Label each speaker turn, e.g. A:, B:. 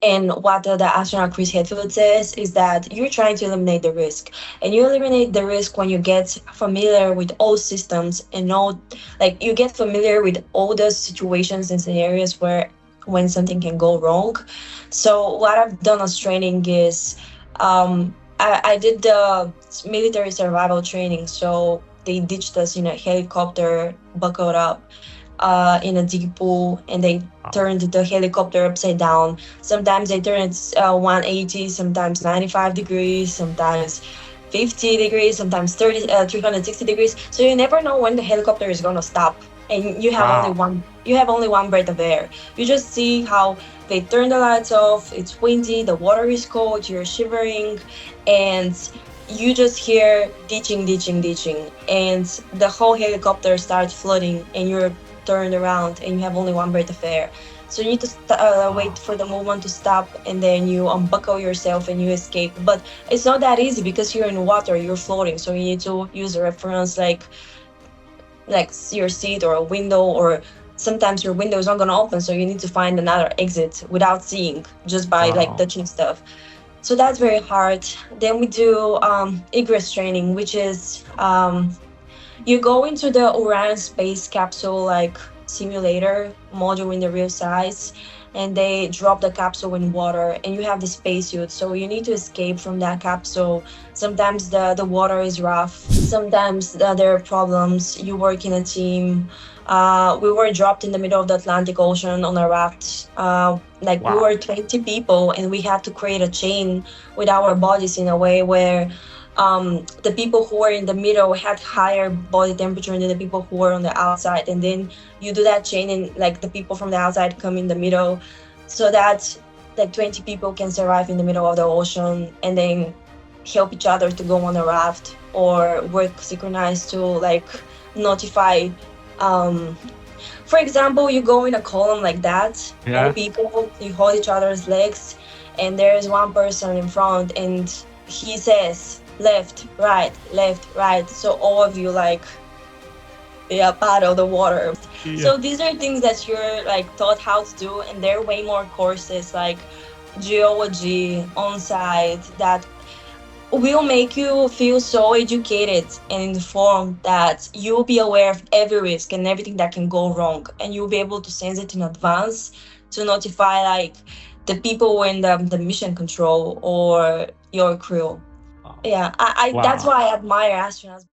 A: And what the astronaut Chris Hadfield says is that you're trying to eliminate the risk. And you eliminate the risk when you get familiar with all systems and all, like, you get familiar with all the situations and scenarios where when something can go wrong. So what I've done as training is I did the military survival training. So they ditched us in a helicopter, buckled up in a deep pool, and they turned the helicopter upside down. Sometimes they turn it 180, sometimes 95 degrees, sometimes 50 degrees, sometimes 360 degrees. So you never know when the helicopter is gonna stop, and
B: Wow.
A: you have only one breath of air. You just see how they turn the lights off. It's windy, the water is cold, you're shivering, and you just hear ditching, ditching, ditching, and the whole helicopter starts flooding, and you're turned around, and you have only one breath of air. So you need to wait
B: Wow.
A: for the movement to stop, and then you unbuckle yourself and you escape. But it's not that easy because you're in water, you're floating. So you need to use a reference like your seat or a window, or sometimes your window is not going to open, so you need to find another exit without seeing, just by like
B: Wow.
A: touching stuff. So that's very hard. Then we do egress training, which is you go into the Orion space capsule like simulator module in the real size, and they drop the capsule in water, and you have the spacesuit. So you need to escape from that capsule. Sometimes the water is rough. Sometimes there are problems. You work in a team. We were dropped in the middle of the Atlantic Ocean on a raft. Like we
B: Wow.
A: were 20 people, and we had to create a chain with our bodies in a way where the people who were in the middle had higher body temperature than the people who were on the outside, and then you do that chain, and like the people from the outside come in the middle, so that like 20 people can survive in the middle of the ocean, and then help each other to go on a raft or work synchronized to like notify. um for example, you go in a column like that, all
B: Yeah.
A: people, you hold each other's legs, and there is one person in front, and he says left, right. So all of you like, yeah, paddle the water.
B: Yeah.
A: So these are things that you're like taught how to do, and there are way more courses like geology on site that will make you feel so educated and informed that you'll be aware of every risk and everything that can go wrong, and you'll be able to sense it in advance to notify like the people in the mission control or your crew.
B: Wow.
A: Yeah, I that's
B: Wow.
A: why I admire astronauts.